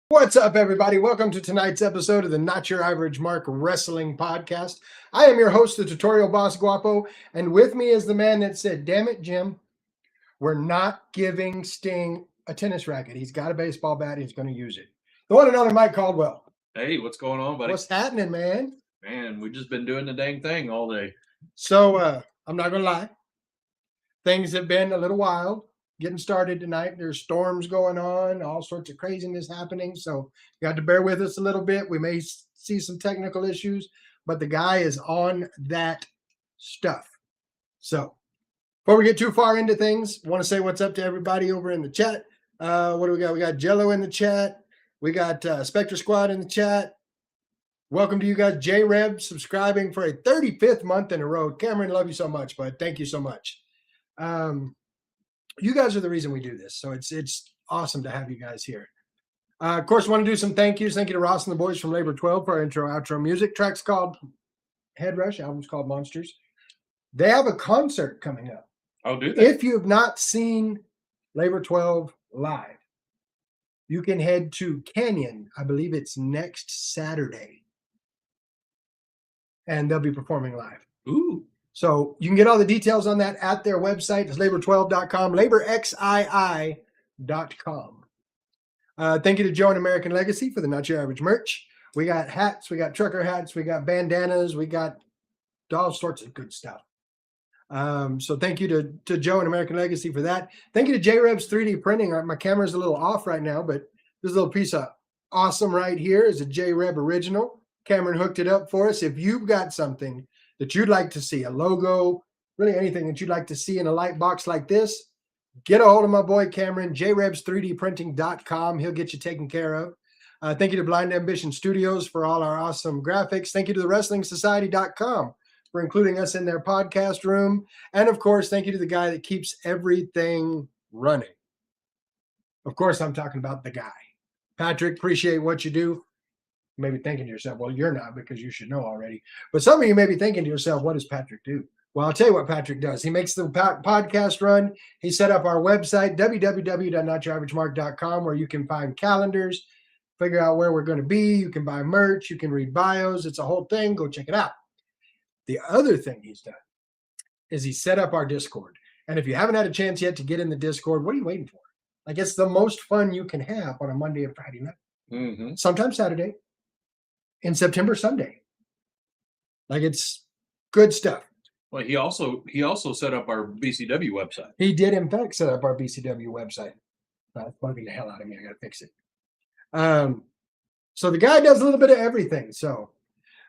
What's up, everybody? Welcome to tonight's episode of the Not Your Average Mark Wrestling Podcast. I am your host, the Tutorial Boss Guapo, and with me is the man that said, "Damn it, Jim, we're not giving Sting a tennis racket. He's got a baseball bat. He's going to use it." The one and only Mike Caldwell. Hey, what's going on, buddy? What's happening, man? Man, we've just been doing the dang thing all day. So, I'm not going to lie. Things have been a little wild. Getting started tonight. There's storms going on, all sorts of craziness happening. So you got to bear with us a little bit. We may see some technical issues, but the guy is on that stuff. So before we get too far into things, I want to say what's up to everybody over in the chat. What do we got? We got Jello in the chat. We got Spectre Squad in the chat. Welcome to you guys. J-Reb subscribing for a 35th month in a row. Cameron, love you so much, bud. Thank you so much. You guys are the reason we do this, so it's awesome to have you guys here. Of course, I want to do some thank yous. Thank you to Ross and the boys from Labor 12 for our intro, outro music. Track's called Head Rush, album's called Monsters. They have a concert coming up. Oh, do they? If you have not seen Labor 12 live, you can head to Canyon. I believe it's next Saturday, and they'll be performing live. Ooh. So you can get all the details on that at their website. It's labor12.com, laborxii.com. Thank you to Joe and American Legacy for the Not Your Average merch. We got hats, we got trucker hats, we got bandanas, we got all sorts of good stuff. So thank you to Joe and American Legacy for that. Thank you to J-Reb's 3D printing. My camera's a little off right now, but this little piece of awesome right here is a J-Reb original. Cameron hooked it up for us. If you've got something that you'd like to see, a logo, really anything that you'd like to see in a light box like this, get a hold of my boy Cameron, jrebs3dprinting.com. He'll get you taken care of. Thank you to Blind Ambition Studios for all our awesome graphics. Thank you to the WrestlingSociety.com for including us in their podcast room. And, of course, thank you to the guy that keeps everything running. Of course, I'm talking about the guy. Patrick, appreciate what you do. You may be thinking to yourself, well, you're not, because you should know already. But some of you may be thinking to yourself, what does Patrick do? Well, I'll tell you what Patrick does. He makes the podcast run. He set up our website, www.notyouraverage.com, where you can find calendars, figure out where we're going to be. You can buy merch. You can read bios. It's a whole thing. Go check it out. The other thing he's done is he set up our Discord. And if you haven't had a chance yet to get in the Discord, what are you waiting for? Like, it's the most fun you can have on a Monday and Friday night. Mm-hmm. Sometimes Saturday. In September, Sunday. Like, it's good stuff. Well, he also set up our BCW website. He did, in fact, set up our BCW website. That's bugging the hell out of me. I got to fix it. So the guy does a little bit of everything. So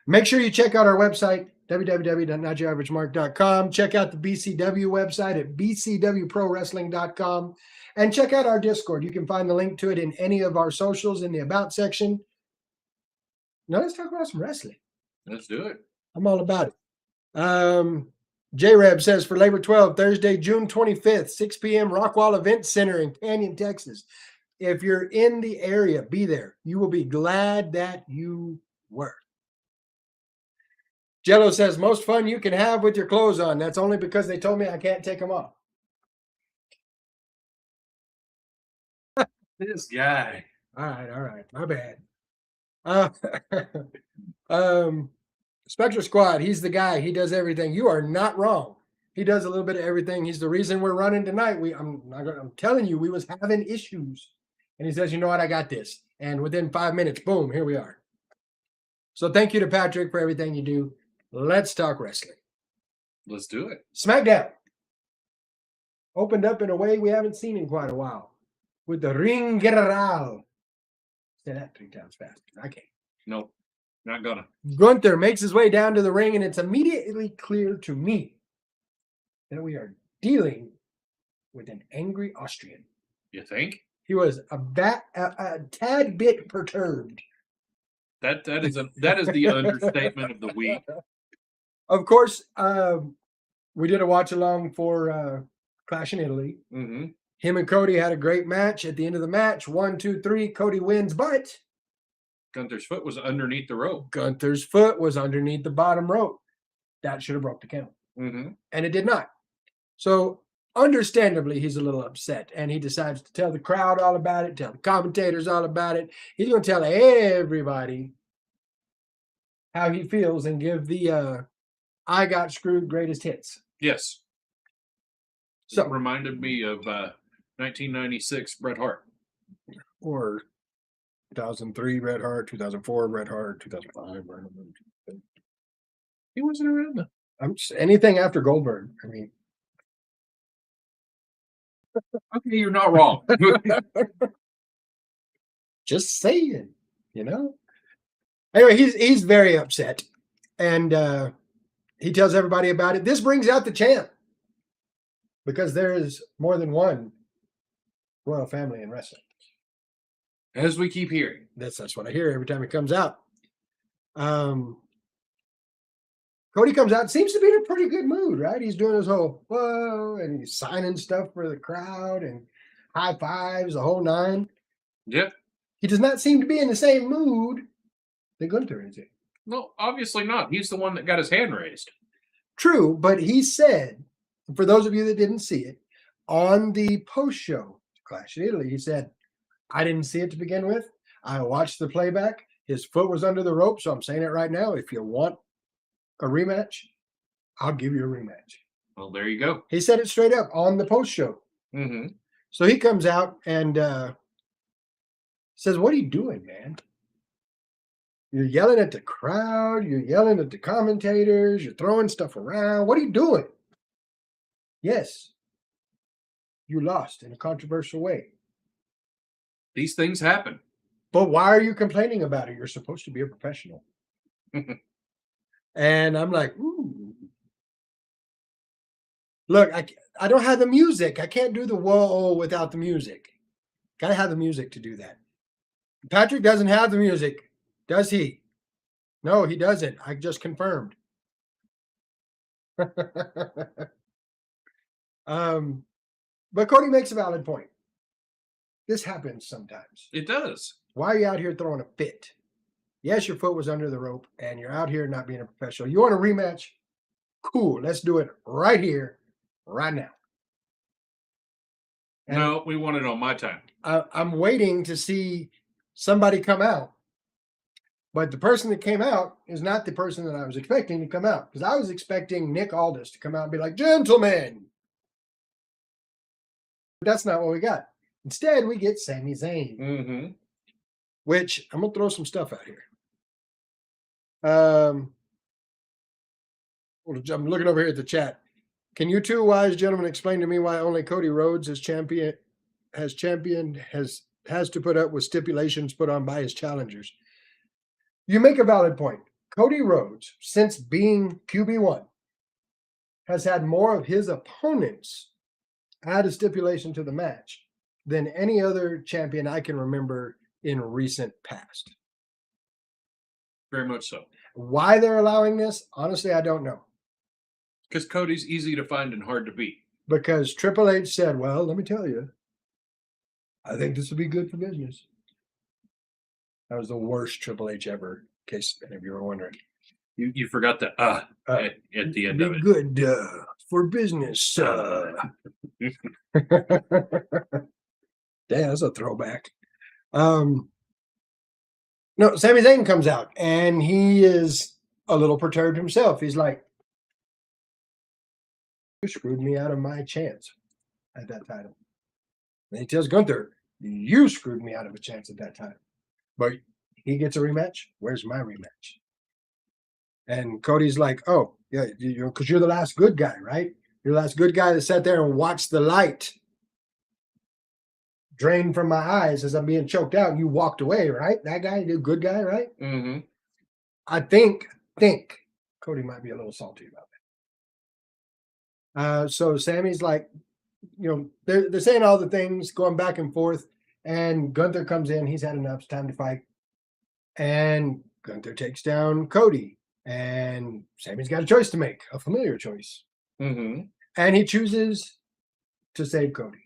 make sure you check out our website, www.notyouraverage.com. Check out the BCW website at bcwprowrestling.com. And check out our Discord. You can find the link to it in any of our socials in the About section. Now let's talk about some wrestling. Let's do it. I'm all about it. J-Reb says for Labor 12, Thursday, June 25th, 6 p.m., Rockwall Event Center in Canyon, Texas. If you're in the area, be there. You will be glad that you were. Jello says, most fun you can have with your clothes on. That's only because they told me I can't take them off. This guy. All right. My bad. Spectre Squad, he's the guy. He does everything. You are not wrong. He does a little bit of everything. He's the reason we're running tonight. I'm telling you, we was having issues. And he says, you know what, I got this. And within 5 minutes, boom, here we are. So thank you to Patrick for everything you do. Let's talk wrestling. Let's do it. SmackDown opened up in a way we haven't seen in quite a while with the Ring General. Say that 3 times fast. I can't. No, not gonna. Gunther makes his way down to the ring, and it's immediately clear to me that we are dealing with an angry Austrian. You think? He was a tad bit perturbed. That is the understatement of the week. Of course, we did a watch along for Clash in Italy. Mm-hmm. Him and Cody had a great match. At the end of the match, 1, 2, 3, Cody wins, but Gunther's foot was underneath the rope. Gunther's foot was underneath the bottom rope. That should have broke the count. Mm-hmm. And it did not. So understandably, he's a little upset, and he decides to tell the crowd all about it, tell the commentators all about it. He's going to tell everybody how he feels and give the I got screwed greatest hits. Yes. So It reminded me of 1996 Bret Hart. Or 2003 Bret Hart, 2004 Bret Hart, 2005 Bret Hart. He wasn't around then. Anything after Goldberg. I mean, Okay, you're not wrong. just saying, you know. Anyway, he's very upset, and he tells everybody about it. This brings out the champ, because there is more than one royal family in wrestling. As we keep hearing. That's what I hear every time it comes out. Cody comes out, seems to be in a pretty good mood, right? He's doing his whole whoa, and he's signing stuff for the crowd and high fives, the whole nine. Yep. He does not seem to be in the same mood that Gunther is in. No, obviously not. He's the one that got his hand raised. True, but he said, for those of you that didn't see it, on the post-show Clash in Italy, he said, I didn't see it to begin with. I watched the playback. His foot was under the rope, so I'm saying it right now. If you want a rematch, I'll give you a rematch. Well, there you go. He said it straight up on the post-show. Mm-hmm. So he comes out and says, what are you doing, man? You're yelling at the crowd. You're yelling at the commentators. You're throwing stuff around. What are you doing? Yes, you lost in a controversial way. These things happen. But why are you complaining about it? You're supposed to be a professional. And I'm like, ooh. Look, I don't have the music. I can't do the whoa without the music. Got to have the music to do that. Patrick doesn't have the music, does he? No, he doesn't. I just confirmed. But Cody makes a valid point. This happens sometimes. It does. Why are you out here throwing a fit? Yes, your foot was under the rope, and you're out here not being a professional. You want a rematch? Cool. Let's do it right here, right now. And no, we want it on my time. I'm waiting to see somebody come out. But the person that came out is not the person that I was expecting to come out. Because I was expecting Nick Aldis to come out and be like, gentlemen. But that's not what we got. Instead, we get Sami Zayn. Mm-hmm. Which, I'm going to throw some stuff out here. I'm looking over here at the chat. Can you two wise gentlemen explain to me why only Cody Rhodes has to put up with stipulations put on by his challengers? You make a valid point. Cody Rhodes, since being QB1, has had more of his opponents add a stipulation to the match than any other champion I can remember in recent past. Very much so. Why they're allowing this, honestly, I don't know. Because Cody's easy to find and hard to beat. Because Triple H said, well, let me tell you, I think this would be good for business. That was the worst Triple H ever, in case any of you were wondering. You forgot the at the end of it. Be good for business. Damn, that's a throwback. No, Sami Zayn comes out, and he is a little perturbed himself. He's like, you screwed me out of my chance at that title. And he tells Gunther, you screwed me out of a chance at that time. But he gets a rematch. Where's my rematch? And Cody's like, oh, yeah, because you're the last good guy, right? You're the last good guy that sat there and watched the light drain from my eyes as I'm being choked out, and you walked away, right? That guy, the good guy, right? Mm-hmm. I think Cody might be a little salty about that. So Sammy's like, they're saying all the things, going back and forth, and Gunther comes in. He's had enough. It's time to fight. And Gunther takes down Cody, and Sammy's got a choice to make, a familiar choice. Mm-hmm. And he chooses to save Cody.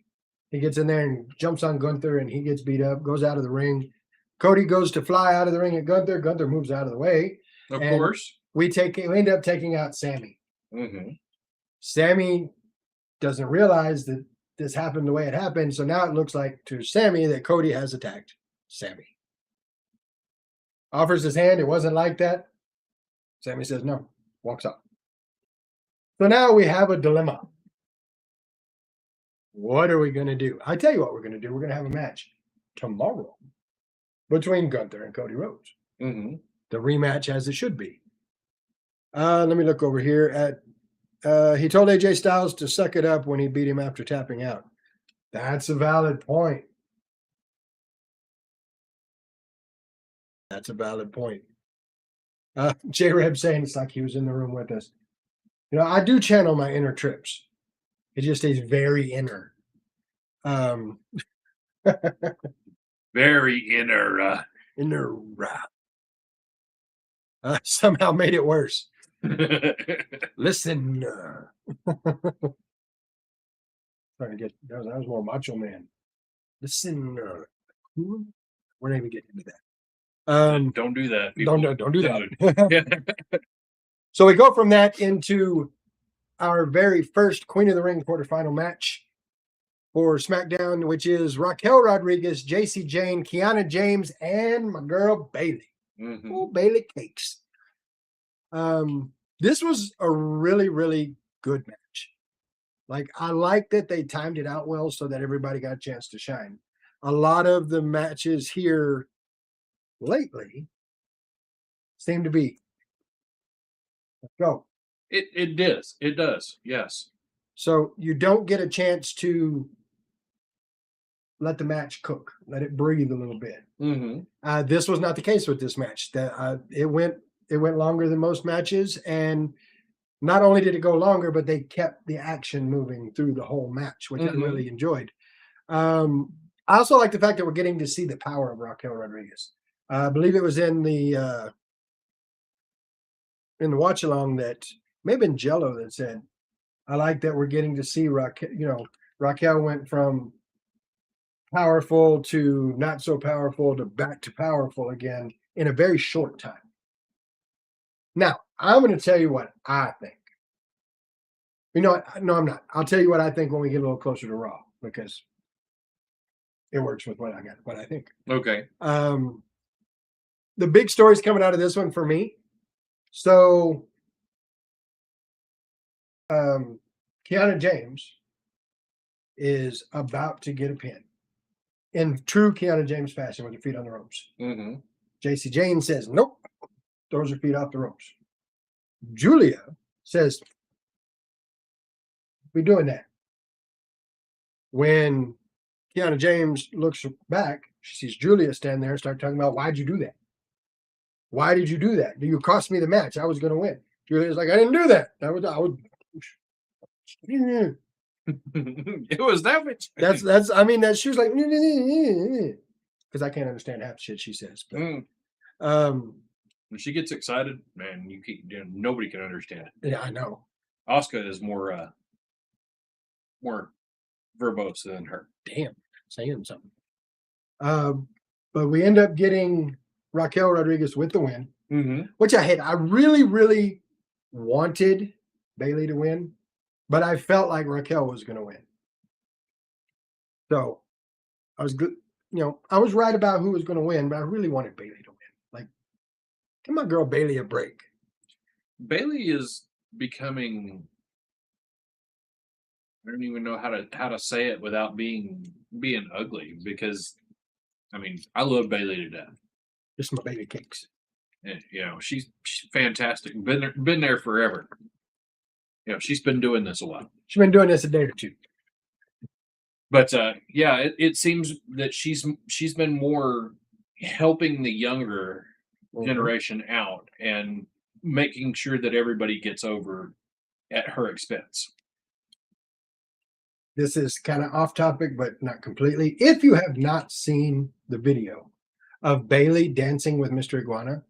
He gets in there and jumps on Gunther, and he gets beat up, goes out of the ring. Cody goes to fly out of the ring at Gunther. Gunther moves out of the way. Of course. We end up taking out Sammy. Mm-hmm. Sammy doesn't realize that this happened the way it happened. So now it looks like to Sammy that Cody has attacked Sammy. Offers his hand. It wasn't like that. Sammy says no, walks off. So now we have a dilemma. What are we going to do? I tell you what we're going to do. We're going to have a match tomorrow between Gunther and Cody Rhodes. Mm-hmm. The rematch as it should be. Let me look over here at he told AJ Styles to suck it up when he beat him after tapping out. That's a valid point. That's a valid point. J-Reb saying it's like he was in the room with us. You know, I do channel my inner trips. It just stays very inner. Very inner. Inner. Somehow made it worse. Listen. Trying to get that was more Macho Man. Listen. We're not even getting into that. Don't do that. Don't do that. So we go from that into our very first Queen of the Ring quarterfinal match for SmackDown, which is Raquel Rodriguez, JC Jane, Kiana James, and my girl Bayley. Mm-hmm. Oh, Bayley Cakes. This was a really, really good match. Like, I like that they timed it out well so that everybody got a chance to shine. A lot of the matches here lately seem to be, let's go. It does. It does. Yes. So you don't get a chance to let the match cook, let it breathe a little bit. Mm-hmm. This was not the case with this match. It went longer than most matches, and not only did it go longer, but they kept the action moving through the whole match, which I really enjoyed. I also like the fact that we're getting to see the power of Raquel Rodriguez. I believe it was in the watch along that may have been Jello that said, I like that we're getting to see Raquel. You know, Raquel went from powerful to not so powerful to back to powerful again in a very short time. Now, I'm going to tell you what I think. You know what? No, I'm not. I'll tell you what I think when we get a little closer to Raw, because it works with what I think. Okay. The big story's coming out of this one for me. So, Kiana James is about to get a pin in true Kiana James fashion with her feet on the ropes. Mm-hmm. JC Jane says, nope, throws her feet off the ropes. Julia says, we're doing that. When Kiana James looks back, she sees Julia stand there and start talking about, why'd you do that? Why did you do that? You cost me the match. I was going to win. Julia's like, I didn't do that. I was. It was that much. That's. I mean, that she was like, because I can't understand half the shit she says. But, when she gets excited, man, nobody can understand it. Yeah, I know. Asuka is more verbose than her. Damn, saying something. But we end up getting Raquel Rodriguez with the win, which I hate. I really, really wanted Bayley to win, but I felt like Raquel was going to win. So I was good. You know, I was right about who was going to win, but I really wanted Bayley to win. Like, give my girl Bayley a break. Bayley is becoming, I don't even know how to say it without being ugly, because I mean, I love Bayley to death. Just my Bayley Cakes. And, you know, she's fantastic. Been there forever. You know, she's been doing this a while. She's been doing this a day or two. But yeah, it seems that she's been more helping the younger generation out and making sure that everybody gets over at her expense. This is kind of off topic, but not completely. If you have not seen the video of Bayley dancing with Mr. Iguana,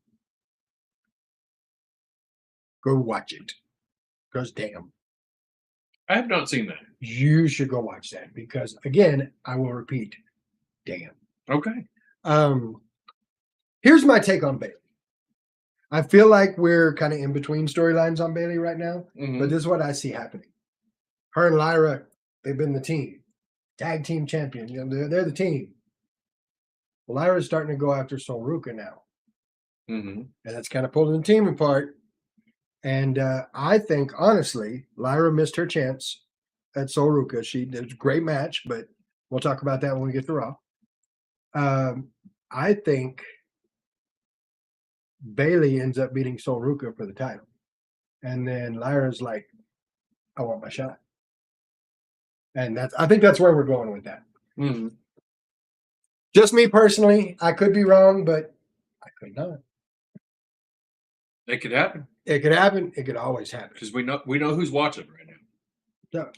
go watch it. Because damn. I have not seen that. You should go watch that because, again, I will repeat, damn. Okay. Here's my take on Bayley. I feel like we're kind of in between storylines on Bayley right now, but this is what I see happening. Her and Lyra, they've been the team, tag team champion. You know, they're the team. Well, Lyra's starting to go after Sol Ruka now, Mm-hmm. and that's kind of pulling the team apart. And I think, honestly, Lyra missed her chance at Sol Ruka. She did a great match, but we'll talk about that when we get to Raw. I think Bailey ends up beating Sol Ruka for the title. And then Lyra's like, I want my shot. And I think that's where we're going with that. Mm-hmm. Just me personally, I could be wrong, but I could not. It could happen. It could happen. It could always happen. Because we know who's watching right now. Yeah.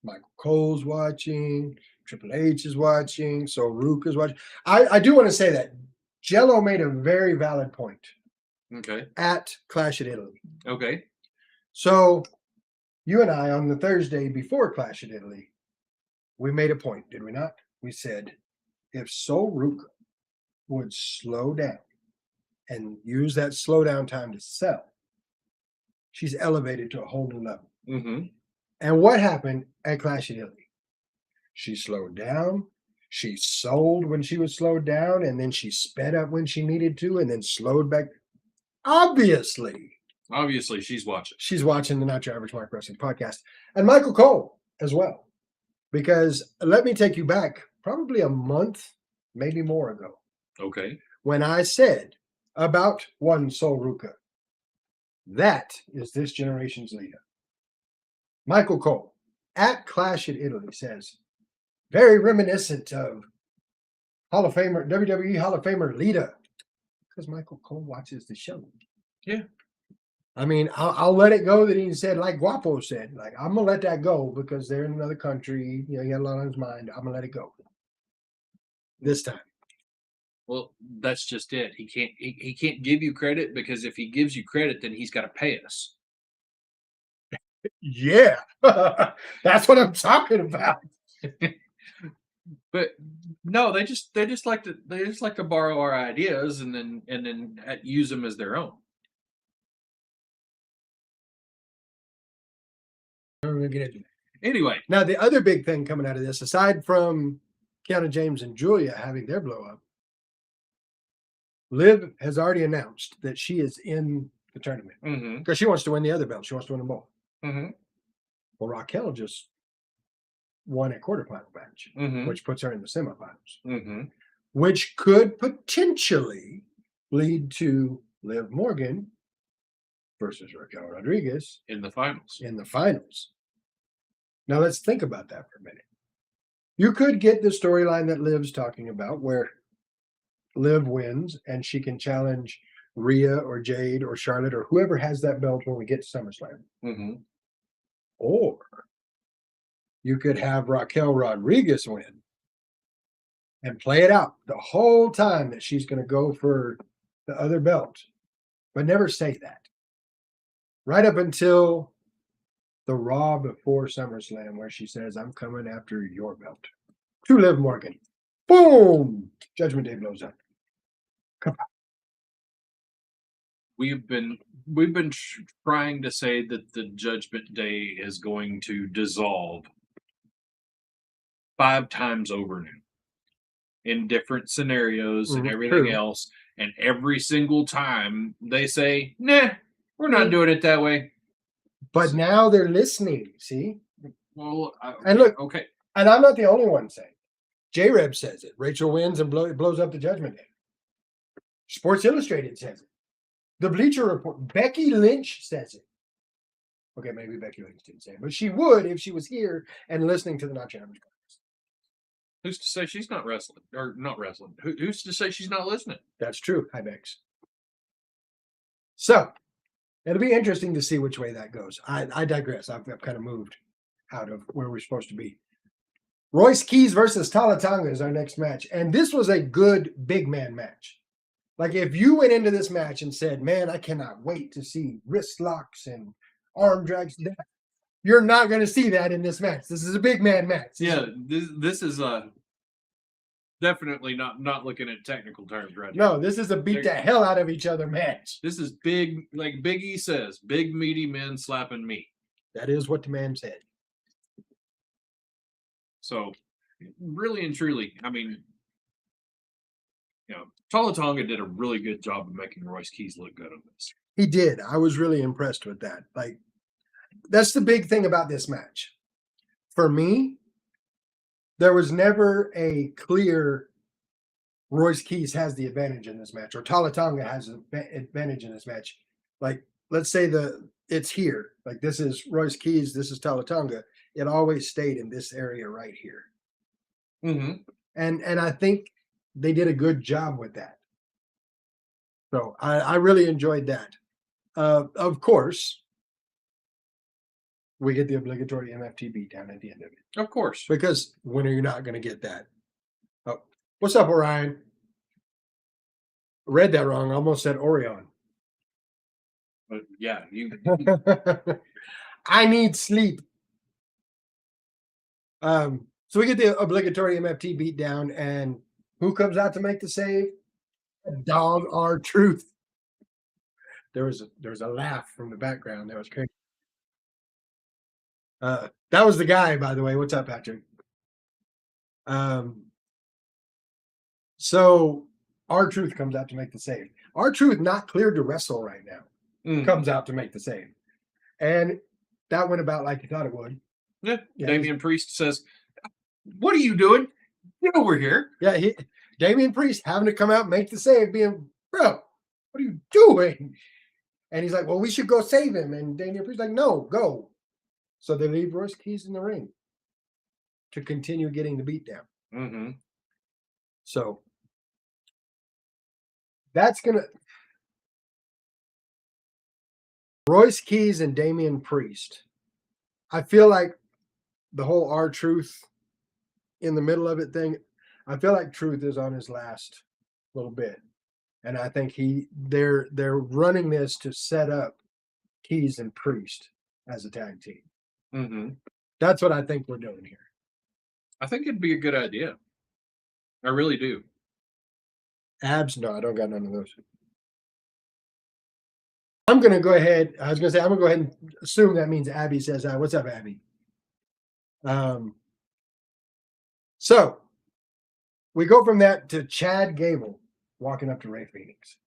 Michael Cole's watching, Triple H is watching, Sol Ruka's watching. I do want to say that Jello made a very valid point. Okay. At Clash at Italy. Okay. So you and I, on the Thursday before Clash at Italy, we made a point, did we not? We said, if Sol Ruka would slow down and use that slow down time to sell, she's elevated to a whole new level. Mm-hmm. And what happened at Clash at Italy? She slowed down. She sold when she was slowed down, and then she sped up when she needed to, and then slowed back. Obviously, she's watching. She's watching the Not Your Average Mark Wrestling podcast, and Michael Cole as well. Because let me take you back probably a month, maybe more ago. Okay. When I said about one Sol Ruka, that is this generation's leader. Michael Cole at Clash at Italy says, very reminiscent of Hall of Famer, WWE Hall of Famer Lita, because Michael Cole watches the show. Yeah. I mean, I'll let it go that he said, like Guapo said, like, I'm going to let that go because they're in another country. You know, he had a lot on his mind. I'm going to let it go this time. Well, that's just it. He can't give you credit because if he gives you credit, then he's got to pay us. Yeah, that's what I'm talking about. But no, they just like to borrow our ideas and then use them as their own. We're gonna get into that. Anyway, now the other big thing coming out of this, aside from Kiana James and Julia having their blow up, Liv has already announced that she is in the tournament because she wants to win the other belt. She wants to win them both. Mm-hmm. Well, Raquel just won a quarterfinal match, which puts her in the semifinals, which could potentially lead to Liv Morgan versus Raquel Rodriguez in the finals. Now let's think about that for a minute. You could get the storyline that Liv's talking about where Liv wins and she can challenge Rhea or Jade or Charlotte or whoever has that belt when we get to SummerSlam. Or you could have Raquel Rodriguez win and play it out the whole time that she's going to go for the other belt, but never say that. Right up until the Raw before SummerSlam, where she says, I'm coming after your belt. To Liv Morgan. Boom! Judgment Day blows up. Come on. We've been trying to say that the Judgment Day is going to dissolve 5 times over now in different scenarios and everything else. And every single time they say, nah, we're not doing it that way. But now they're listening, see? Well, and look, okay. And I'm not the only one saying it. J-Reb says it. Rachel wins and blows up the Judgment Day. Sports Illustrated says it. The Bleacher Report, Becky Lynch says it. Okay, maybe Becky Lynch didn't say it, but she would if she was here and listening to the Not Your Average Podcast. Who's to say she's not wrestling or not wrestling? Who's to say she's not listening? That's true. Hi, Bex. So it'll be interesting to see which way that goes. I digress. I've kind of moved out of where we're supposed to be. Royce Keys versus Tala Tonga is our next match. And this was a good big man match. Like if you went into this match and said, man, I cannot wait to see wrist locks and arm drags, you're not going to see that in this match. This is a big man match. This is definitely not looking at technical terms right now. No, this is a beat the hell out of each other match. This is big, like Big E says, big meaty men slapping meat. That is what the man said. So, really and truly, I mean, Tonga did a really good job of making Royce Keys look good on this. He did. I was really impressed with that. Like, that's the big thing about this match. For me, there was never a clear Royce Keys has the advantage in this match, or Tonga has an advantage in this match. Like, let's say it's here. Like, this is Royce Keys, this is Tonga. It always stayed in this area right here. Mm-hmm. And I think they did a good job with that. So I really enjoyed that. Of course, we get the obligatory MFT beatdown at the end of it. Of course. Because when are you not going to get that? Oh, what's up, Orion? Read that wrong. I almost said Orion. But yeah, I need sleep. So we get the obligatory MFT beatdown, and who comes out to make the save? Dog R-Truth. There was a laugh from the background. That was crazy. That was the guy, by the way. What's up, Patrick? So R-Truth comes out to make the save. R-Truth not cleared to wrestle right now. Comes out to make the save. And that went about like you thought it would. Yeah. Damian Priest says, "What are you doing? Get over here." Yeah, Damian Priest having to come out and make the save, being, bro, what are you doing? And he's like, well, we should go save him. And Damian Priest's like, no, go. So they leave Royce Keys in the ring to continue getting the beatdown. Mm-hmm. So that's going to... Royce Keys and Damian Priest. I feel like the whole R-Truth in the middle of it thing, I feel like Truth is on his last little bit. And I think they're running this to set up Keys and Priest as a tag team. Mm-hmm. That's what I think we're doing here. I think it'd be a good idea. I really do. Abs? No, I don't got none of those. I'm going to go ahead. I was going to say, I'm going to go ahead and assume that means Abby says, what's up, Abby? So we go from that to Chad Gable walking up to Ray Phoenix.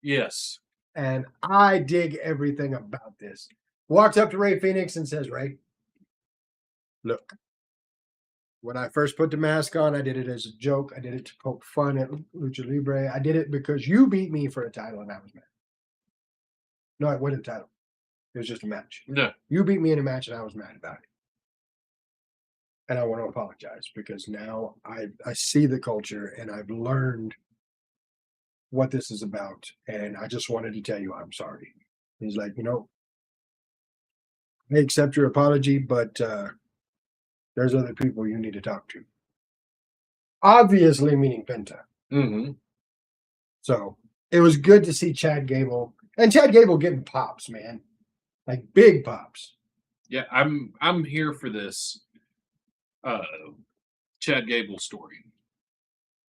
Yes. And I dig everything about this. Walks up to Ray Phoenix and says, Ray, look, when I first put the mask on, I did it as a joke. I did it to poke fun at Lucha Libre. I did it because you beat me for a title and I was mad. No, it wasn't a title. It was just a match. No. You beat me in a match and I was mad about it. And I want to apologize because now I see the culture and I've learned what this is about. And I just wanted to tell you I'm sorry. He's like, I accept your apology, but there's other people you need to talk to. Obviously, meaning Penta. Mm-hmm. So it was good to see Chad Gable. And Chad Gable getting pops, man. Like big pops. Yeah, I'm here for this Chad Gable story.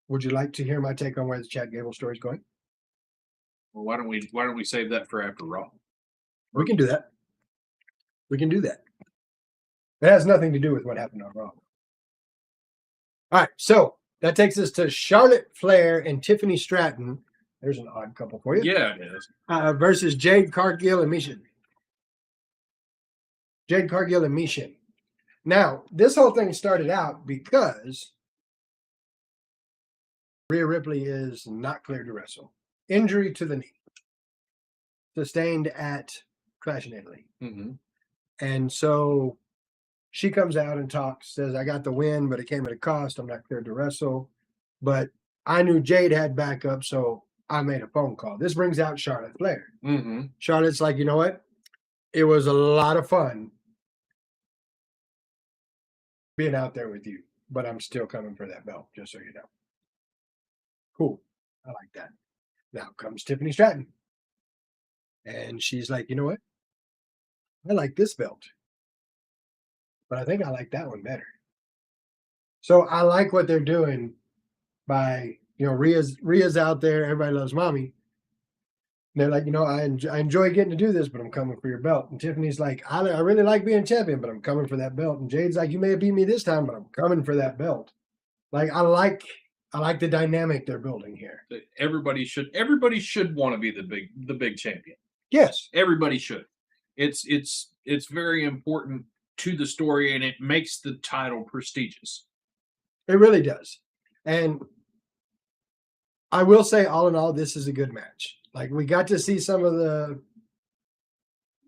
Would you like to hear my take on where the Chad Gable story is going? Well, why don't we save that for after Raw? We can do that. We can do that. It has nothing to do with what happened on Raw. All right, so that takes us to Charlotte Flair and Tiffany Stratton. There's an odd couple for you. Yeah, it is. Versus Jade Cargill and Mishin. Jade Cargill and Mishin. Now, this whole thing started out because Rhea Ripley is not cleared to wrestle. Injury to the knee. Sustained at Clash in Italy. Mm-hmm. And so she comes out and talks, says, I got the win, but it came at a cost. I'm not cleared to wrestle. But I knew Jade had backup, so I made a phone call. This brings out Charlotte Flair. Mm-hmm. Charlotte's like, you know what? It was a lot of fun being out there with you, but I'm still coming for that belt, just so you know. Cool. I like that. Now comes Tiffany Stratton. And she's like, you know what? I like this belt, but I think I like that one better. So I like what they're doing by, Rhea's out there. Everybody loves mommy. they're like, I enjoy getting to do this, but I'm coming for your belt. And Tiffany's like, I really like being champion, but I'm coming for that belt. And Jade's like, you may have beat me this time, but I'm coming for that belt. Like I like the dynamic they're building here. That everybody should want to be the big champion. Yes. Everybody should. It's very important to the story, and it makes the title prestigious. It really does. And I will say, all in all, this is a good match. Like we got to see some of the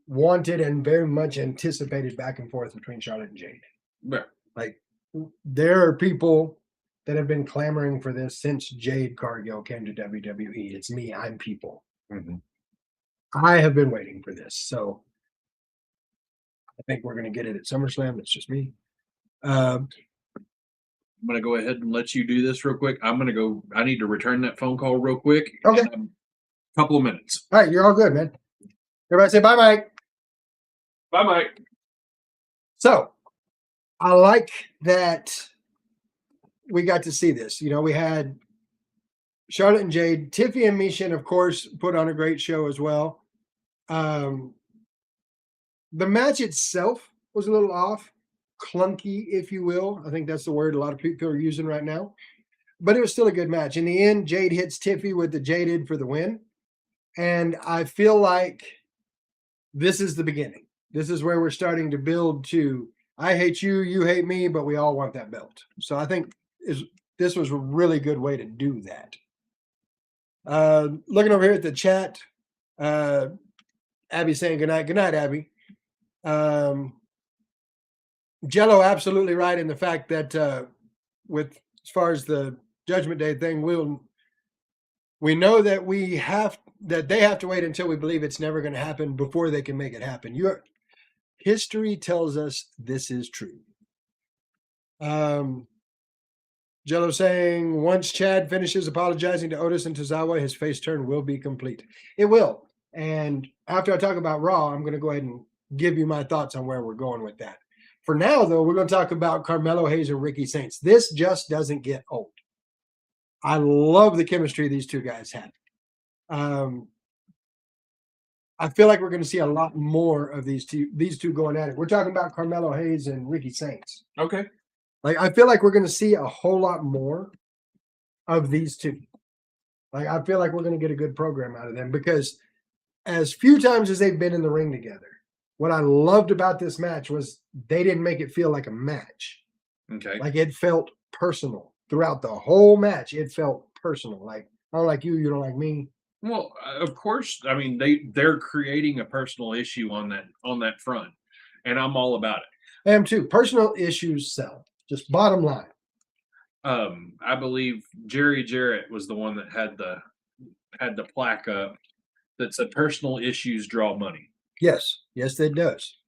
wanted and very much anticipated back and forth between Charlotte and Jade. Yeah. Like there are people that have been clamoring for this since Jade Cargill came to WWE. It's me, I'm people. Mm-hmm. I have been waiting for this. So I think we're going to get it at SummerSlam. It's just me. I'm going to go ahead and let you do this real quick. I need to return that phone call real quick. Okay. Couple of minutes. All right. You're all good, man. Everybody say bye, Mike. Bye, Mike. So I like that we got to see this. We had Charlotte and Jade, Tiffy and Mishin, of course, put on a great show as well. The match itself was a little off, clunky, if you will. I think that's the word a lot of people are using right now. But it was still a good match. In the end, Jade hits Tiffy with the Jaded for the win. And I feel like this is the beginning. This is where we're starting to build to, I hate you, you hate me, but we all want that belt. So I think this was a really good way to do that. Looking over here at the chat, Abby saying good night. Good night, Abby. Jello absolutely right in the fact that with as far as the Judgment Day thing, we know that they have to wait until we believe it's never going to happen before they can make it happen. History tells us this is true. Jello saying once Chad finishes apologizing to Otis and Tozawa, his face turn will be complete. It will. And after I talk about Raw, I'm going to go ahead and give you my thoughts on where we're going with that. For now, though, we're going to talk about Carmelo Hayes and Ricky Saints. This just doesn't get old. I love the chemistry these two guys have. I feel like we're going to see a lot more of these two going at it. We're talking about Carmelo Hayes and Ricky Saints. Okay. Like I feel like we're going to see a whole lot more of these two. Like I feel like we're going to get a good program out of them because as few times as they've been in the ring together, what I loved about this match was they didn't make it feel like a match. Okay. Like it felt personal throughout the whole match. It felt personal. Like I don't like you, you don't like me. Well, of course. I mean, they're creating a personal issue on that front, and I'm all about it. I am too. Personal issues sell. Just bottom line. I believe Jerry Jarrett was the one that had the plaque up that said personal issues draw money. Yes, it does.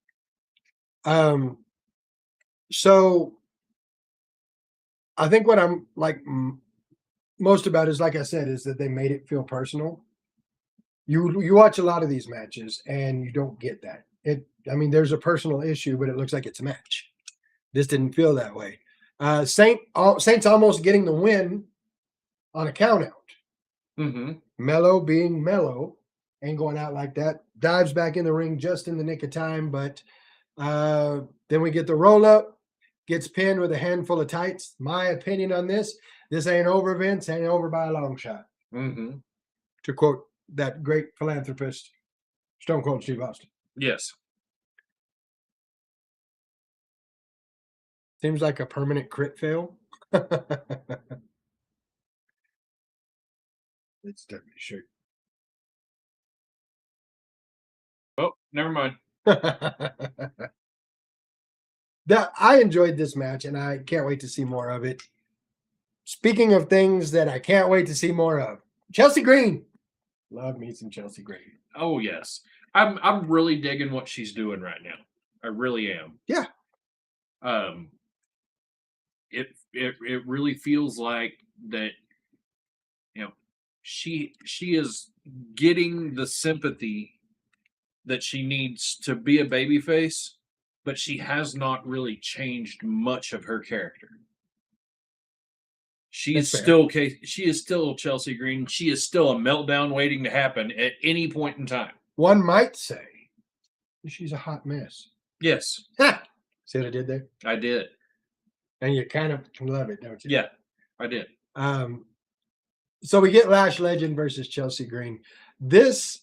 So I think what I'm like most about is, like I said, is that they made it feel personal. You watch a lot of these matches and you don't get that. There's a personal issue, but it looks like it's a match. This didn't feel that way. Saints almost getting the win on a count out. Mm-hmm. Mello being Mello and going out like that. Dives back in the ring just in the nick of time, but then we get the roll up, gets pinned with a handful of tights. My opinion on this ain't over, Vince, ain't over by a long shot. Mm-hmm. To quote that great philanthropist, Stone Cold Steve Austin. Yes. Seems like a permanent crit fail. It's definitely sure. Oh, never mind. I enjoyed this match, and I can't wait to see more of it. Speaking of things that I can't wait to see more of, Chelsea Green. Love me some Chelsea Green. Oh yes, I'm really digging what she's doing right now. I really am. Yeah. It really feels like that. She is getting the sympathy that she needs to be a babyface, but she has not really changed much of her character. She That's is fair. still she is still Chelsea Green. She is still a meltdown waiting to happen at any point in time. One might say she's a hot mess. Yes, Ha! See what I did there? I did. And you kind of can love it, don't you? Yeah, I did. So we get Lash Legend versus Chelsea Green. This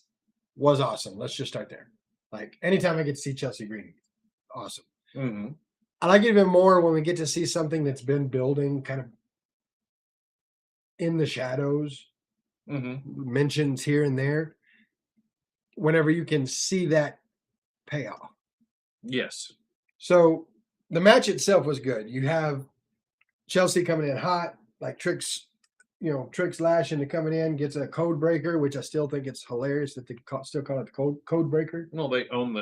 was awesome. Let's just start there. Like anytime I get to see Chelsea Green, awesome. Hmm. I like it even more when we get to see something that's been building kind of in the shadows, Hmm. mentions here and there, whenever you can see that payoff. Yes. So the match itself was good. You have Chelsea coming in hot, like Tricks Lash into coming in, gets a code breaker, which I still think it's hilarious that they still call it the code breaker. Well, they own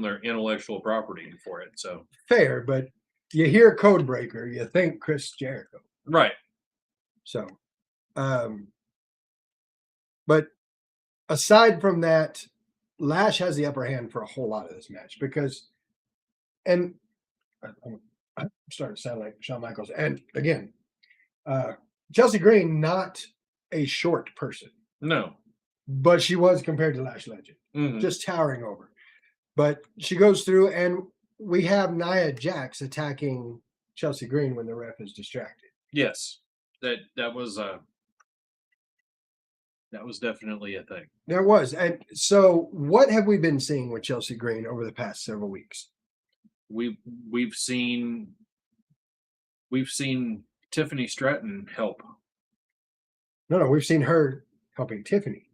their intellectual property for it. So Fair, but you hear code breaker, you think Chris Jericho. right. So, but aside from that, Lash has the upper hand for a whole lot of this match because, and I'm starting to sound like Shawn Michaels. And again, Chelsea Green, not a short person, No. but she was compared to Lash Legend, Mhm. just towering over. But she goes through, and we have Nia Jax attacking Chelsea Green when the ref is distracted. Yes. That was definitely a thing. There was. And so what have we been seeing with Chelsea Green over the past several weeks? We've seen Tiffany Stratton help. No, we've seen her helping Tiffany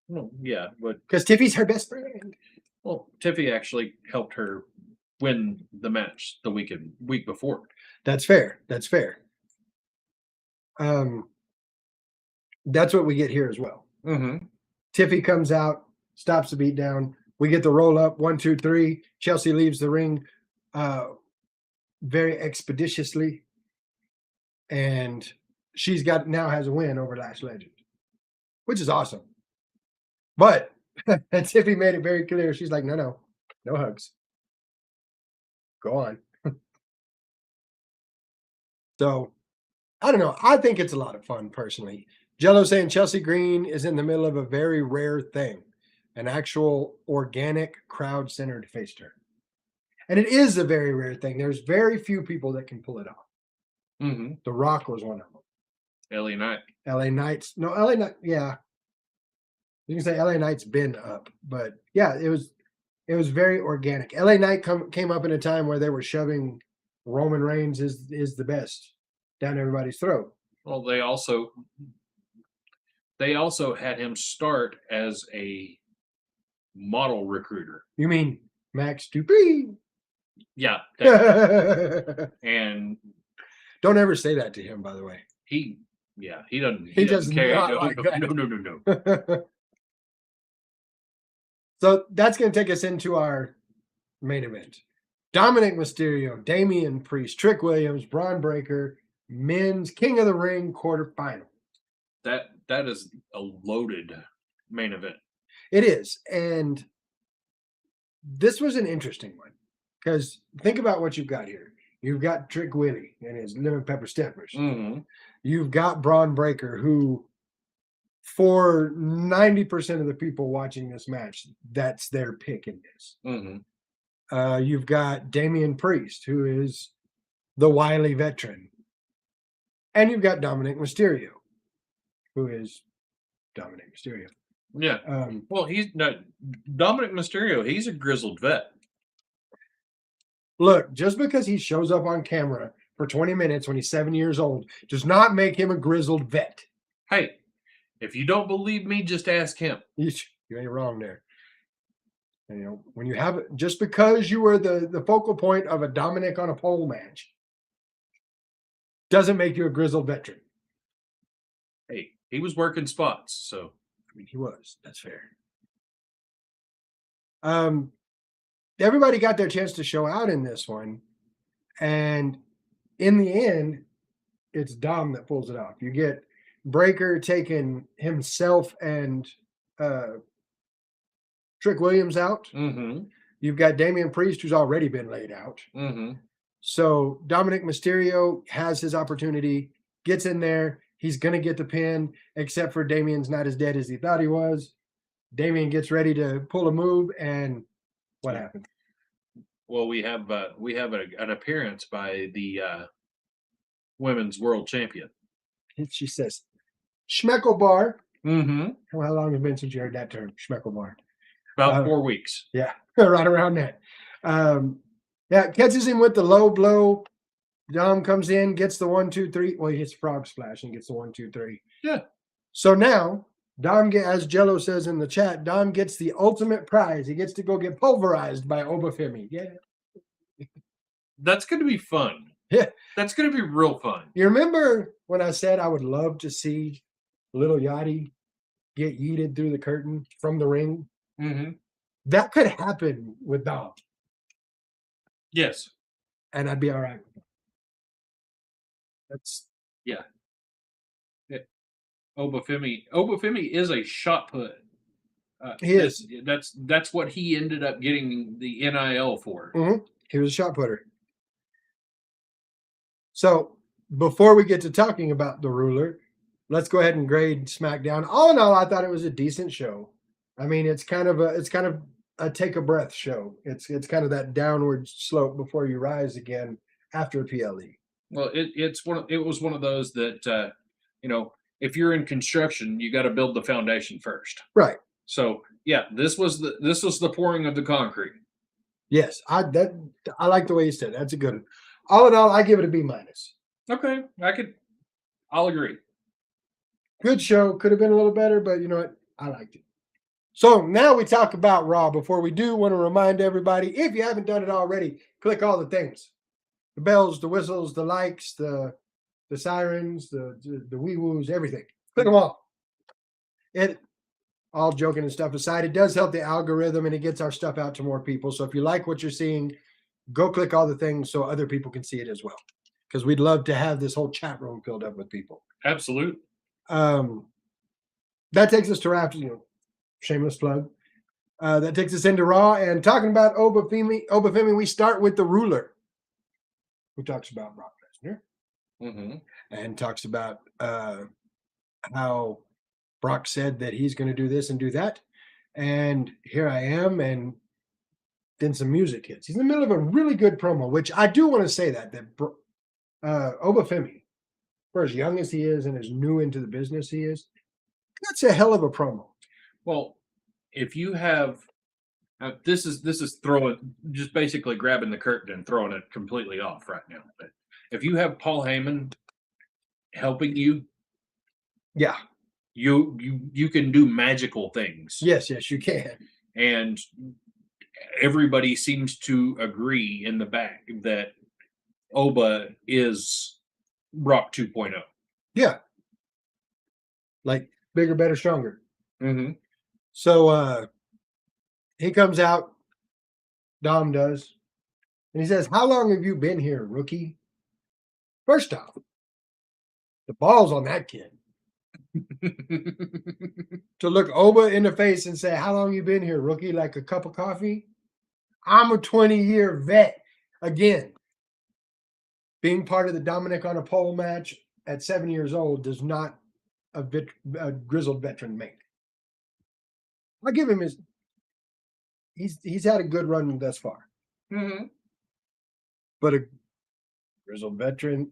Well, yeah, but because Tiffy's her best friend. well, Tiffy actually helped her win the match the week before. That's fair. That's fair. That's what we get here as well. Mm-hmm. Tiffy comes out, stops the beat down. We get the roll up 1, 2, 3. Chelsea leaves the ring very expeditiously, and now has a win over Lash Legend, which is awesome. But Tiffy made it very clear. She's like, no hugs. Go on. So I don't know. I think it's a lot of fun personally. Jello saying Chelsea Green is in the middle of a very rare thing, an actual organic crowd centered face turn. And it is a very rare thing. There's very few people that can pull it off. Mm-hmm. The Rock was one of them. LA Knight. LA Knights. No, LA Knight. Yeah. You can say LA Knight's been up, but yeah, it was very organic. LA Knight came up in a time where they were shoving Roman Reigns is the best down everybody's throat. Well, they also had him start as a model recruiter. You mean Max Dupree? Yeah. And don't ever say that to him, by the way. He doesn't. He does care. not No, like that. No. So that's going to take us into our main event. Dominic Mysterio, Damian Priest, Trick Williams, Braun Breaker, men's King of the Ring quarterfinal. That is a loaded main event. It is. And this was an interesting one because think about what you've got here. You've got Trick Willie and his lemon pepper steppers. Mm-hmm. You've got Braun Breaker, who for 90% of the people watching this match, that's their pick in this. Mm-hmm. You've got Damian Priest, who is the wily veteran. And you've got Dominic Mysterio, who is Dominic Mysterio. Yeah. Well, he's not Dominic Mysterio. He's a grizzled vet. Look, just because he shows up on camera for 20 minutes when he's 7 years old does not make him a grizzled vet. Hey, if you don't believe me, just ask him. You ain't wrong there. And, when you have just because you were the focal point of a Dominic on a pole match doesn't make you a grizzled veteran. Hey, he was working spots, so I mean, he was. That's fair. Everybody got their chance to show out in this one, and in the end, it's Dom that pulls it off. You get Breaker taking himself and Trick Williams out. Mm-hmm. You've got Damian Priest, who's already been laid out. Mm-hmm. So Dominic Mysterio has his opportunity. gets in there. He's going to get the pin, except for Damien's not as dead as he thought he was. Damien gets ready to pull a move, and what happened? Well, we have an appearance by the women's world champion. She says, Schmeckel bar. Mm-hmm. How long has it been since you heard that term, Schmeckel bar? About 4 weeks. Yeah, right around that. Yeah, catches him with the low blow. Dom comes in, gets the 1, 2, 3. Well, he hits frog splash and gets the 1, 2, 3. Yeah. So now Dom as Jello says in the chat, Dom gets the ultimate prize. He gets to go get pulverized by Obafemi. Yeah. That's going to be fun. Yeah. That's going to be real fun. You remember when I said I would love to see Little Yachty get yeeted through the curtain from the ring? Mm-hmm. That could happen with Dom. Yes. And I'd be all right with it. That's Obafemi is a shot put. He is. That's what he ended up getting the NIL for. Mm-hmm. He was a shot putter. So before we get to talking about the ruler, let's go ahead and grade SmackDown. All in all, I thought it was a decent show. I mean, it's kind of a take a breath show. It's kind of that downward slope before you rise again after a PLE. Well, it was one of those that if you're in construction, you got to build the foundation first. Right. So yeah, this was the pouring of the concrete. Yes, I like the way you said it. That's a good one. All in all, I give it a B-. Okay, I'll agree. Good show. Could have been a little better, but you know what? I liked it. So now we talk about Raw. Before we do, want to remind everybody, if you haven't done it already, click all the things. The bells, the whistles, the likes, the sirens, the wee-woos, everything. Click them all. It, all joking and stuff aside, it does help the algorithm and it gets our stuff out to more people. So if you like what you're seeing, go click all the things so other people can see it as well. Because we'd love to have this whole chat room filled up with people. Absolutely. That takes us to Raptor, shameless plug. That takes us into Raw. And talking about Obafemi, we start with the ruler, who talks about Brock Lesnar. Mm-hmm. And talks about how Brock said that he's going to do this and do that. And here I am. And then some music hits. He's in the middle of a really good promo, which I do want to say that Obafemi, for as young as he is and as new into the business he is, that's a hell of a promo. Well, if you have this is just basically grabbing the curtain and throwing it completely off right now. But if you have Paul Heyman helping you, yeah, you can do magical things. Yes, you can. And everybody seems to agree in the back that Oba is Brock 2.0. Yeah. Like bigger, better, stronger. Mm-hmm. So he comes out, Dom does, and he says, "How long have you been here, rookie?" First off, the balls on that kid. To look Oba in the face and say, "How long you been here, rookie?" Like a cup of coffee. I'm a 20-year vet. Again, being part of the Dominic on a pole match at 7 years old does not a grizzled veteran make. I'll give him he's had a good run thus far. Mm-hmm. But a grizzled veteran.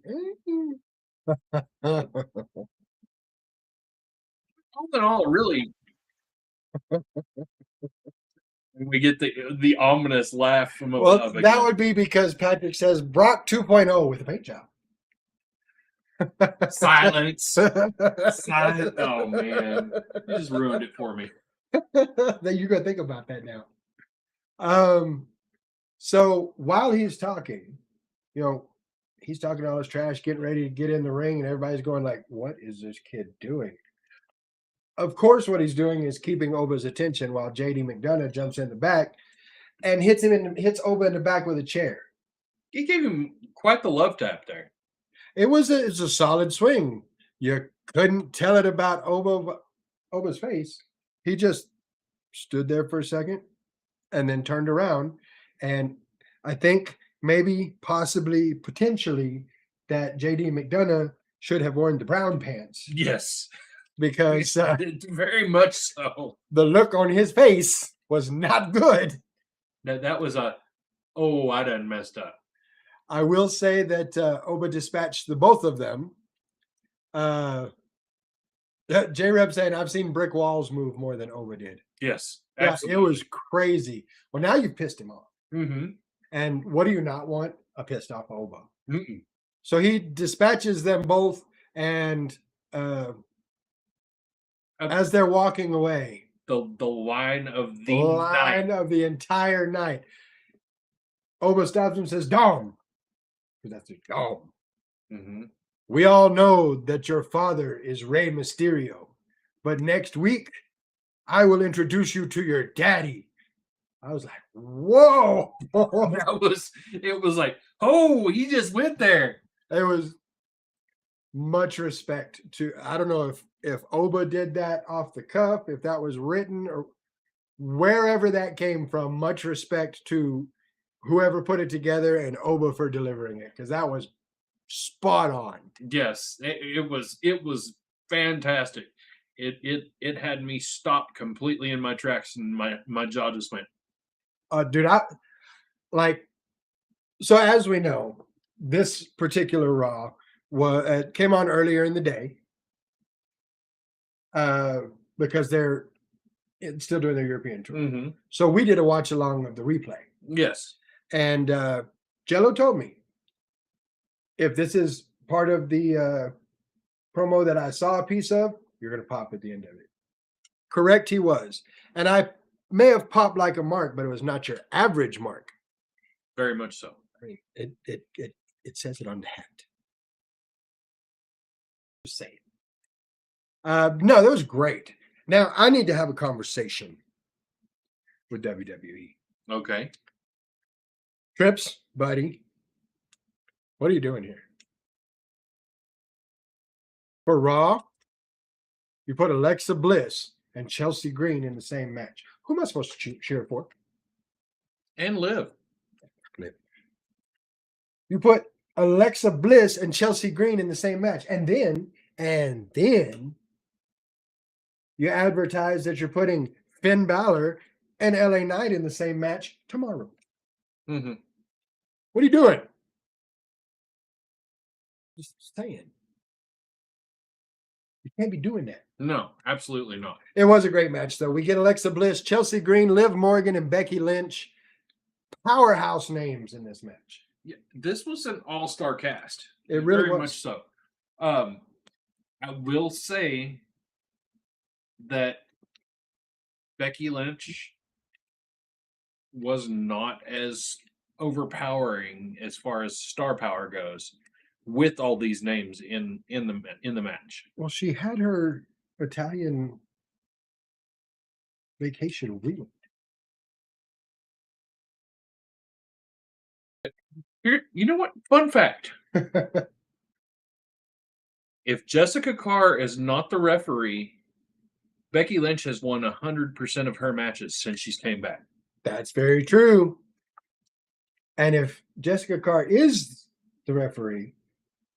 All in all, really, we get the ominous laugh from above. Well, that would be because Patrick says Brock 2.0 with a paint job. Silence. Silence. Oh man, you just ruined it for me. That you're gonna think about that now. So while he's talking, he's talking all his trash, getting ready to get in the ring, and everybody's going like, "What is this kid doing?" Of course, what he's doing is keeping Oba's attention while JD McDonough jumps in the back and hits Oba in the back with a chair. He gave him quite the love tap there. It's a solid swing. You couldn't tell it about Oba's face. He just stood there for a second and then turned around. And I think maybe, possibly, potentially, that JD McDonough should have worn the brown pants Yes, because very much so. the look on his face was not good. That was a, oh, I done messed up. I will say that Oba dispatched the both of them. J-Reb saying, I've seen brick walls move more than Oba did. Yes, Yeah, absolutely. it was crazy. Well, now you've pissed him off. Mm-hmm. And what do you not want? A pissed off Oba. Mm-mm. So he dispatches them both, and as they're walking away, the line of the night. of the entire night, Oba stops him and says, Dom. Because that's it, Dom. Mm-hmm. We all know that your father is Rey Mysterio, but next week I will introduce you to your daddy. I was like, whoa. It was like, oh, he just went there. It was much respect to, I don't know if Oba did that off the cuff, if that was written or wherever that came from. Much respect to whoever put it together and Oba for delivering it, because that was spot on. Yes, it was fantastic. It had me stop completely in my tracks, and my jaw just went. Dude, so as we know, this particular Raw came on earlier in the day because they're still doing their European tour. Mm-hmm. So we did a watch along of the replay. Yes. And Jello told me, if this is part of the promo that I saw a piece of, you're going to pop at the end of it. Correct, he was. And I may have popped like a mark, but it was not your average mark. Very much so. I mean, it says it on the hat. Just saying. No, that was great. Now I need to have a conversation with WWE. Okay. Trips, buddy, what are you doing here? For Raw, you put Alexa Bliss and Chelsea Green in the same match. Who am I supposed to cheer for? And Liv. You put Alexa Bliss and Chelsea Green in the same match, and then you advertise that you're putting Finn Balor and LA Knight in the same match tomorrow. Mm-hmm. What are you doing? Just saying. You can't be doing that. No, absolutely not. It was a great match, though. We get Alexa Bliss, Chelsea Green, Liv Morgan, and Becky Lynch. Powerhouse names in this match. Yeah, this was an all-star cast. It really very was. much so. I will say that Becky Lynch was not as overpowering as far as star power goes with all these names in the match. Well, she had her Italian vacation ruined. You know what? Fun fact. If Jessica Carr is not the referee, Becky Lynch has won 100% of her matches since she's came back. That's very true. And if Jessica Carr is the referee,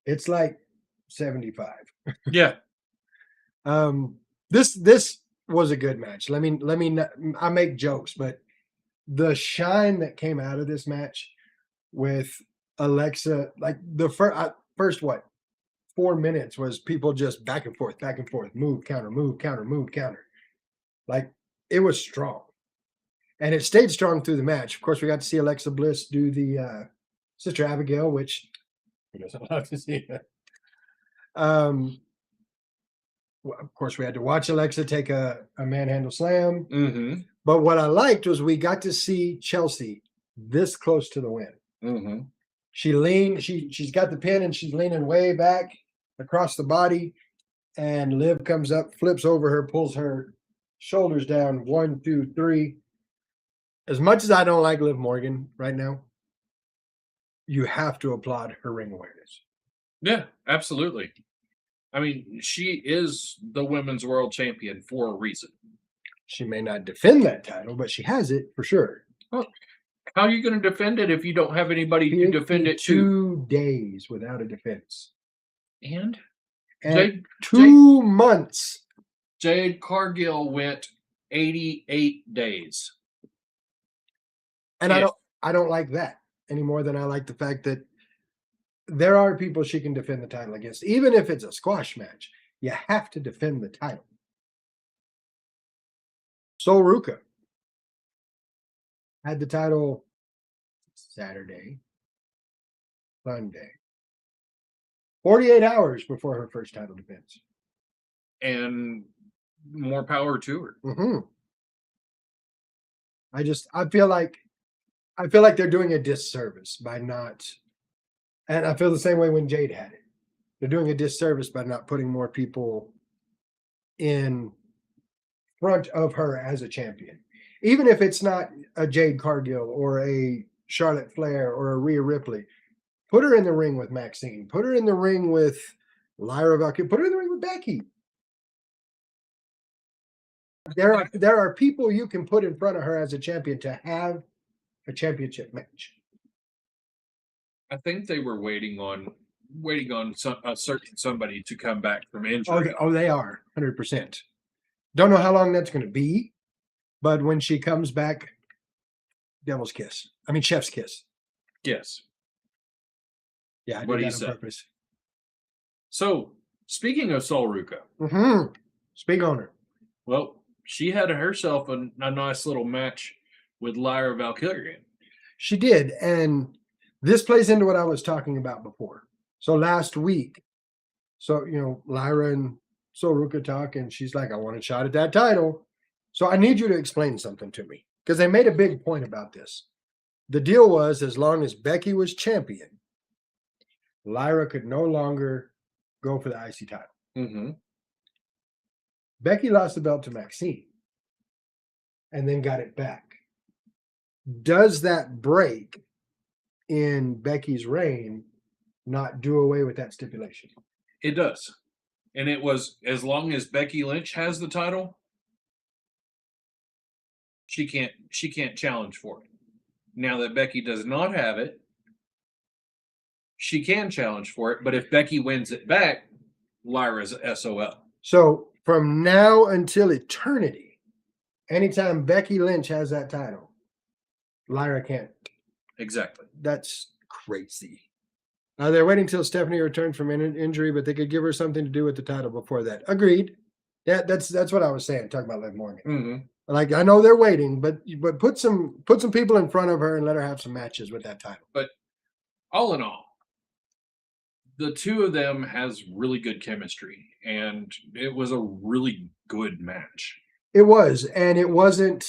it's like 75. Yeah. This was a good match. Let me not, I make jokes, but the shine that came out of this match with Alexa, like the first 4 minutes was people just back and forth, move, counter, move, counter, move, counter. Like, it was strong. And it stayed strong through the match. Of course, we got to see Alexa Bliss do the Sister Abigail, which we wasn't allowed to see. Of course, we had to watch Alexa take a manhandle slam. Mm-hmm. But what I liked was we got to see Chelsea this close to the win. Mm-hmm. She leaned, she's got the pin and she's leaning way back across the body. And Liv comes up, flips over her, pulls her shoulders down. 1, 2, 3. As much as I don't like Liv Morgan right now, you have to applaud her ring awareness. Yeah, absolutely. I mean, she is the women's world champion for a reason. She may not defend that title, but she has it for sure. Well, how are you going to defend it if you don't have anybody to defend it to? 2 days without a defense. And And Jade, 2 months. Jade Cargill went 88 days. And Ish. I don't like that any more than I like the fact that there are people she can defend the title against. Even if it's a squash match, you have to defend the title. Sol Ruka had the title Saturday, Sunday, 48 hours before her first title defense. And more power to her. Mm-hmm. I feel like they're doing a disservice by not, and I feel the same way when Jade had it. They're doing a disservice by not putting more people in front of her as a champion. Even if it's not a Jade Cargill or a Charlotte Flair or a Rhea Ripley, put her in the ring with Maxine. Put her in the ring with Lyra Valkyrie. Put her in the ring with Becky. There are people you can put in front of her as a champion to have a championship match. I think they were waiting on a certain somebody to come back from injury. Oh, they are 100%. Don't know how long that's going to be, but when she comes back, devil's kiss. I mean, chef's kiss. Yes. Yeah, I What did do you that say? on purpose. So, speaking of Sol Ruka, Mm-hmm. Speak on her. well, she had herself a nice little match with Lyra Valkyrie. She did, and this plays into what I was talking about before. So last week, Lyra and Sol Ruka talk, and she's like, "I want a shot at that title." So I need you to explain something to me because they made a big point about this. The deal was, as long as Becky was champion, Lyra could no longer go for the IC title. Mm-hmm. Becky lost the belt to Maxine and then got it back. Does that break in Becky's reign not do away with that stipulation? It does. And it was, as long as Becky Lynch has the title, she can't challenge for it. Now that Becky does not have it, she can challenge for it, but if Becky wins it back, Lyra's SOL. So from now until eternity, anytime Becky Lynch has that title, Lyra can't. Exactly. That's crazy. They're waiting till Stephanie returns from an injury, but they could give her something to do with the title before that. Agreed. Yeah, that's what I was saying. Talking about Liv Morgan. Mm-hmm. Like, I know they're waiting, but put some people in front of her and let her have some matches with that title. But all in all, the two of them has really good chemistry, and it was a really good match. It was, and it wasn't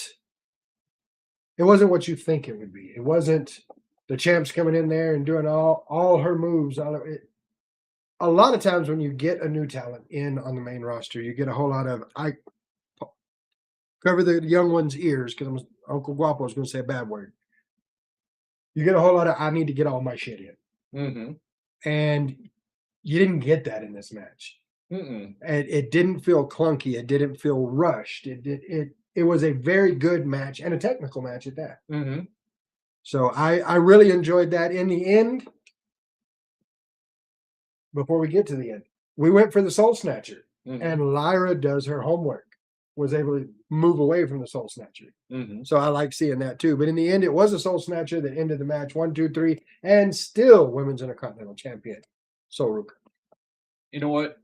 what you think it would be. It wasn't the champs coming in there and doing all her moves. A lot of times when you get a new talent in on the main roster, you get a whole lot of, I cover the young one's ears because Uncle Guapo is going to say a bad word. You get a whole lot of, I need to get all my shit in. Mm-hmm. And you didn't get that in this match. Mm-mm. And it didn't feel clunky. It didn't feel rushed. It was a very good match and a technical match at that. Mm-hmm. So I really enjoyed that. In the end, before we get to the end, we went for the Soul Snatcher. Mm-hmm. And Lyra does her homework, was able to move away from the Soul Snatcher. Mm-hmm. So I like seeing that too. But in the end, it was a Soul Snatcher that ended the match 1, 2, 3, and still Women's Intercontinental Champion, Sol Ruka. You know what?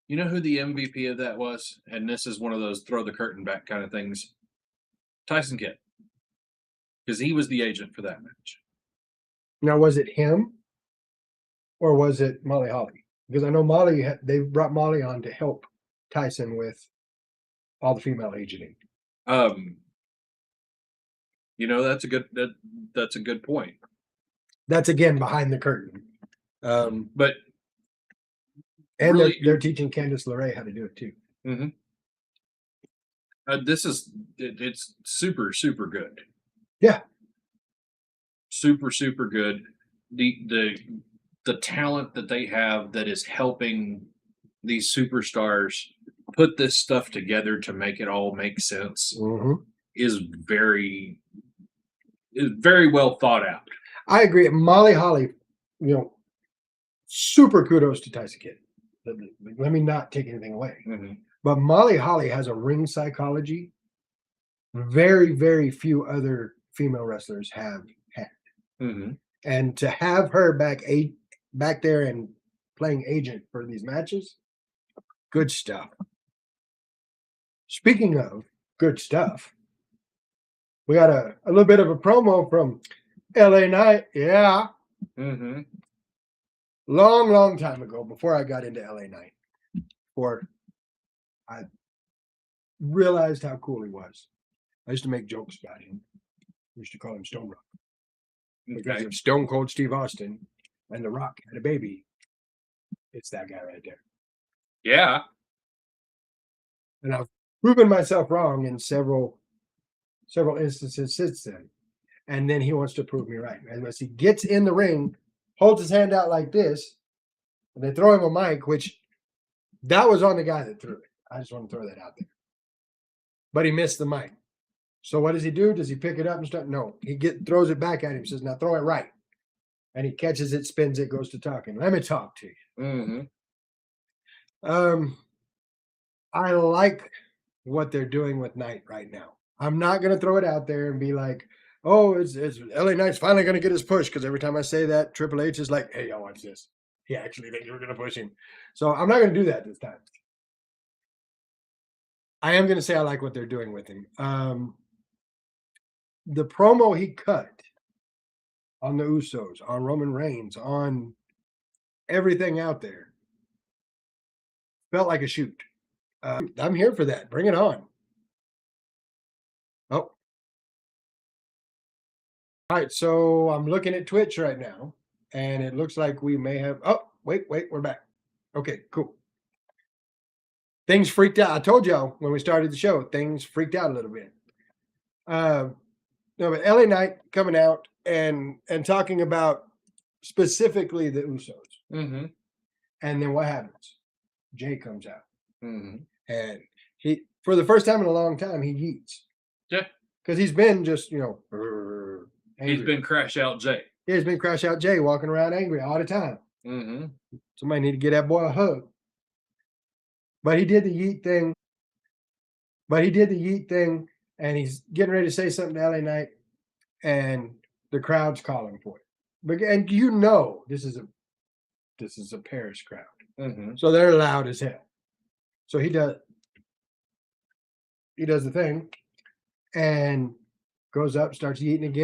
You know who the MVP of that was? And this is one of those throw the curtain back kind of things. Tyson Kidd. Because he was the agent for that match. Now, was it him or was it Molly Holly? Because I know they brought Molly on to help Tyson with all the female agenting. That's a good point. That's again behind the curtain. But and really, they're teaching Candice LeRae how to do it too. Mm-hmm. It's super, super good. Yeah. Super, super good. The talent that they have that is helping these superstars put this stuff together to make it all make sense is very well thought out. I agree. Molly Holly, super kudos to Tyson Kidd. let me not take anything away. Mhm. But Molly Holly has a ring psychology very, very few other female wrestlers have had. Mhm. And to have her back there and playing agent for these matches, good stuff. Speaking of good stuff, we got a little bit of a promo from LA Knight. Yeah. Mhm. Long time ago, before I got into LA Knight, before I realized how cool he was. I used to make jokes about him. I used to call him Stone Rock because Okay. if Stone Cold Steve Austin and The Rock had a baby, it's that guy right there. Yeah. And I've proven myself wrong in several instances since then. And then he wants to prove me right. As he gets in the ring, holds his hand out like this, and they throw him a mic, which that was on the guy that threw it. I just want to throw that out there. But he missed the mic. So what does he do? Does he pick it up and start? No, he throws it back at him. Says, "Now throw it right." And he catches it, spins it, goes to talking. Let me talk to you. Mhm. I like what they're doing with Knight right now. I'm not going to throw it out there and be like, "Oh, it's LA Knight's finally going to get his push," because every time I say that, Triple H is like, "Hey, y'all watch this. He actually thinks we're going to push him." So I'm not going to do that this time. I am going to say I like what they're doing with him. The promo he cut on the Usos, on Roman Reigns, on everything out there felt like a shoot. I'm here for that. Bring it on. Oh, all right. So I'm looking at Twitch right now, and it looks like we may have. Oh, wait, we're back. Okay, cool. Things freaked out. I told y'all when we started the show, things freaked out a little bit. No, but LA Knight coming out and talking about specifically the Usos. Mhm. And then what happens? Jay comes out. Mhm. And he, for the first time in a long time, he yeets. Yeah. Because he's been just, angry. He's been Crash Out Jay. He's been Crash Out Jay walking around angry all the time. Mhm. Somebody need to get that boy a hug. But he did the yeet thing. And he's getting ready to say something to LA Knight, and the crowd's calling for it. And this is a Paris crowd. Mhm. So they're loud as hell. So he does the thing and goes up, starts eating again.